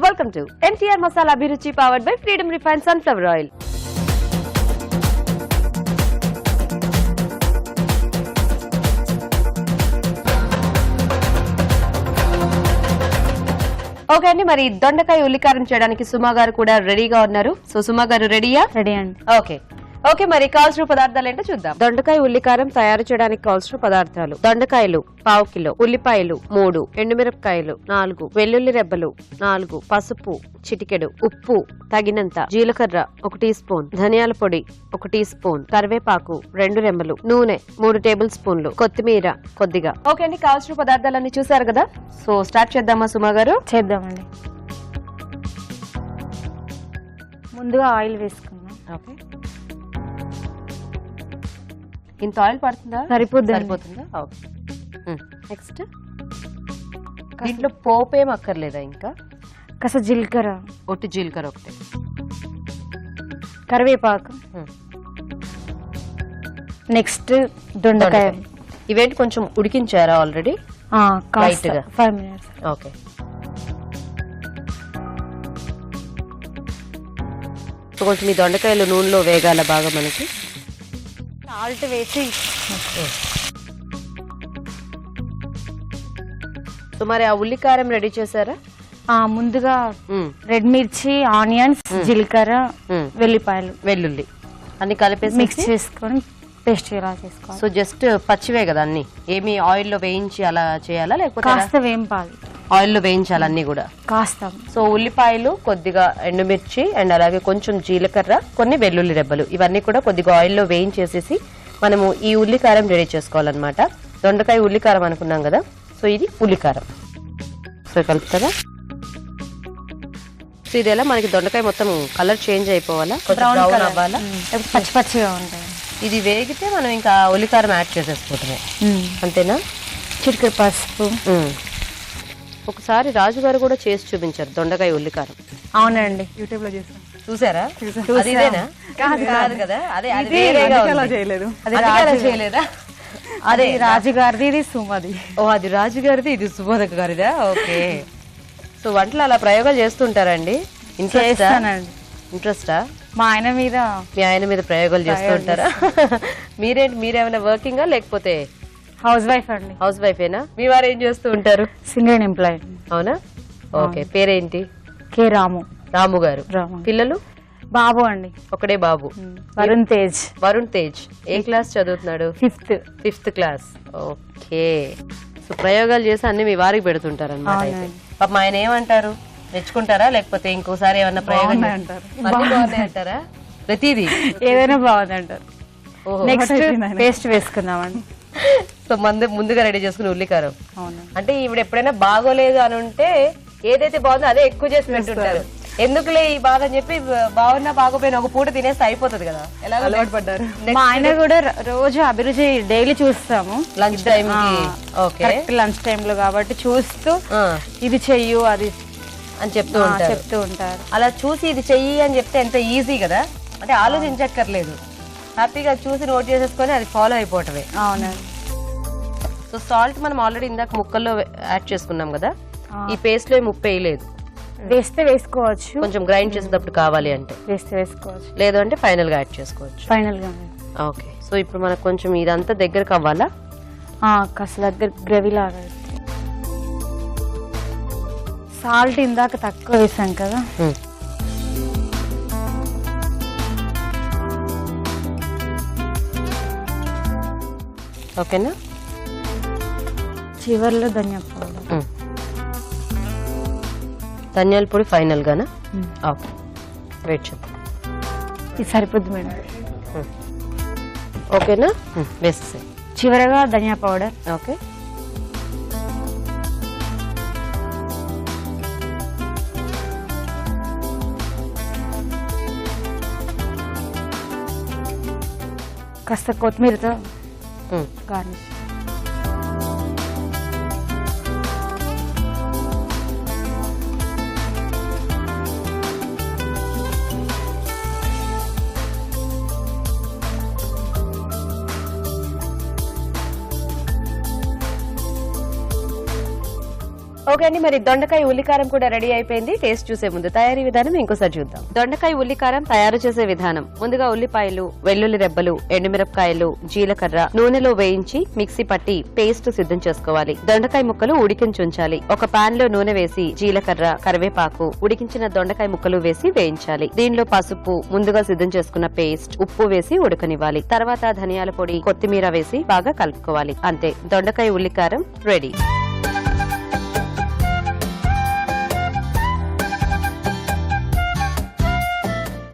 Welcome to NTR Masala Abhiruchi powered by Freedom Refined Sunflower Oil. Okay అండి, మరి దొండకాయ ఉల్లికారం చేయడానికి సుమా గారు కూడా రెడీగా ఉన్నారు. సో సుమా గారు రెడీయా? రెడీ అండి. ఓకే ఓకే, మరి కావాల్సిన పదార్థాలు ఏంటో చూద్దాం. దొండకాయ ఉల్లికారం తయారు చేయడానికి కావాల్సిన పదార్థాలు: దొండకాయలు 1/2 కిలో, ఉల్లిపాయలు 3, ఎండుమిరపకాయలు 4, వెల్లుల్లి రెబ్బలు 4, పసుపు చిటికెడు, ఉప్పు తగినంత, జీలకర్ర 1 టీ స్పూన్, ధనియాల పొడి 1 టీ స్పూన్, కరివేపాకు 2 రెమ్మలు, నూనె 3 టేబుల్ స్పూన్లు, కొత్తిమీర కొద్దిగా. ఓకే అండి, కావాల్సిన పదార్థాలన్నీ చూసారు కదా. సో స్టార్ట్ చేద్దామా సుమా గారు? చేద్దామండి. ముందుగా ఆయిల్ వేసుకుందాం. ఓకే, ఇంత ఆయిల్ పడుతుందా? సరిపోతుందా? నెక్స్ట్ దీంట్లో పోపేం అక్కర్లేదా? ఇంకా కాస్త జీలకర్ర, ఒట్టి జీలకర్ర ఒకటి, కరివేపాకు, నెక్స్ట్ దొండకాయ. ఇవేంటి కొంచెం ఉడికించారా ఆల్రెడీ? లైట్ గా 5 minutes. ఓకే, కొంచెం ఈ దొండకాయలు నూనెలో వేగాల బాగా మనకి. సాల్ట్ వేసి సో మరి ఆ ఉల్లికారం రెడీ చేశారా? ముందుగా రెడ్ మిర్చి, ఆనియన్స్, జీలకర్ర, వెల్లుల్లి అన్ని కలిపేసి మిక్స్ చేసుకొని పేస్ట్ ఇలా చేసుకోవాలి. సో జస్ట్ పచ్చివే కదా అన్ని? ఏమి ఆయిల్ లో వేయించి అలా చేయాలా లేకపోతే కాస్త వేంపాలి? ఆయిల్ లో వేయించాలి అన్ని కూడా కాస్త. సో ఉల్లిపాయలు, కొద్దిగా ఎండుమిర్చి అండ్ అలాగే కొంచెం జీలకర్ర, కొన్ని వెల్లుల్లి రెబ్బలు, ఇవన్నీ కూడా కొద్దిగా ఆయిల్ లో వేయించేసేసి మనము ఈ ఉల్లికారం రెడీ చేసుకోవాలన్నమాట. దొండకాయ ఉల్లికారం అనుకున్నాం కదా, సో ఇది ఉల్లికారం. సో కలుపుతారా? సో ఇది ఎలా మనకి దొండకాయ మొత్తం కలర్ చేంజ్ అయిపోవాలా? బ్రౌన్ అవ్వాలా? పచ్చి పచ్చిగా ఉంటాయి. ఇది వేగితే మనం ఇంకా ఉల్లికారం యాడ్ చేసేసుకుంటామే, అంతేనా? చిటికెడు పసుపు. ఒకసారి రాజు గారు కూడా చేసి చూపించారు దొండకాయ ఉల్లికారం. అవునండి, యూట్యూబ్ లో చేసాం. చూసారా? కాదు కదా, అదే చేయలేదా? అదే రాజుగారిది, ఇది సుమది. ఓ, అది రాజుగారిది, ఇది సుమద గారిదా? ఓకే. సో వంటలు అలా ప్రయోగాలు చేస్తుంటారండి? ఇంట్రెస్టా? మా ఆయన మీద. మీ ఆయన మీద ప్రయోగాలు చేస్తూ ఉంటారా? మీరేమైనా వర్కింగా లేకపోతే హౌస్ వైఫ్ అండి? హౌస్ వైఫేనా? మీ వారు ఏం చేస్తూ ఉంటారు? Single employee. అవునా? ఓకే, పేరేంటి? కే రాము. రాము గారు. పిల్లలు? బాబు అండి, ఒకడే బాబు. వరుణ్ తేజ్ ఏ క్లాస్ చదువుతున్నాడు? 5th class. ఓకే. సో ప్రయోగాలు చేసి అన్ని మీ వారికి పెడుతుంటారు అన్నమాట. అయితే పాపం ఆయన ఏమంటారు? మెచ్చుకుంటారా లేకపోతే ఇంకోసారి ఏమన్నా ప్రయోగం అంటారా? ప్రతిదీ ఏదైనా బాగుంది అంటారు. నెక్స్ట్ పేస్ట్ వేసుకుందామండి. సో ముందుగా రెడీ చేసుకుని ఉల్లికారం. అంటే ఈవిడ ఎప్పుడైనా బాగోలేదు అని ఉంటే ఏదైతే బాగుందో అదే ఎక్కువ చేసి పెట్టుంటారు. ఎందుకులే ఈ బాధ అని చెప్పి బాగున్నా బాగోపోయినా ఒక పూట తినేస్తే అయిపోతుంది కదా. ఎలా అలవాటు పడ్డారు? మా ఆయన కూడా రోజు అభిరుచి డైలీ చూస్తాము లంచ్ టైం. లంచ్ టైం లో కాబట్టి చూస్తూ ఇది చెయ్యు అది అని చెప్తూ ఉంటారు. అలా చూసి ఇది చెయ్యి అని చెప్తే ఎంత ఈజీ కదా, అంటే ఆలోచించక్కర్లేదు, హ్యాపీగా చూసి నోట్ చేసేసుకొని అది ఫాలో అయిపోవటమే. అవునండి. సో సాల్ట్ మనం ఆల్రెడీ ఇందాక ముక్కల్లో యాడ్ చేసుకున్నాం కదా, ఈ పేస్ట్ లో ఉప్పు వేయలేదు. వేస్తే వేసుకోవచ్చు, కొంచెం గ్రైండ్ చేసేటప్పుడు కావాలి అంటే వేసుకోవచ్చు, లేదు అంటే ఫైనల్ గా యాడ్ చేసుకోవచ్చు. ఫైనల్ గా. ఓకే. సో ఇప్పుడు మనకు కొంచెం ఇదంతా దగ్గరకు అవ్వాలా? కాస్త దగ్గర గ్రేవీ లాగా. సాల్ట్ ఇందాక తక్కువ వేసాం కదా, ఓకేనా? చివర్లో ధనియాల పొడి. ధనియాల పొడి ఫైనల్ గానా? ఓకే, వెయిట్ చేద్దాం. ఇది సరిపోద్ది మేడం. ఓకేనా? వేస్తే చివరగా ధనియా పౌడర్. ఓకే. కాస్త కొత్తిమీరతో గార్నిష్. ఓకే అండి, మరి దొండకాయ ఉల్లికారం కూడా రెడీ అయిపోయింది. టేస్ట్ చూసే ముందు తయారీ విధానం ఇంకోసారి చూద్దాం. దొండకాయ ఉల్లికారం తయారు చేసే విధానం: ముందుగా ఉల్లిపాయలు, వెల్లుల్లి రెబ్బలు, ఎండుమిరపకాయలు, జీలకర్ర నూనెలో వేయించి మిక్సీ పట్టి పేస్ట్ సిద్ధం చేసుకోవాలి. దొండకాయ ముక్కలు ఉడికించి ఉంచాలి. ఒక పాన్ లో నూనె వేసి జీలకర్ర, కరివేపాకు, ఉడికించిన దొండకాయ ముక్కలు వేసి వేయించాలి. దీనిలో పసుపు, ముందుగా సిద్ధం చేసుకున్న పేస్ట్, ఉప్పు వేసి ఉడకనివ్వాలి. తర్వాత ధనియాల పొడి, కొత్తిమీర వేసి బాగా కలుపుకోవాలి. అంతే, దొండకాయ ఉల్లికారం రెడీ.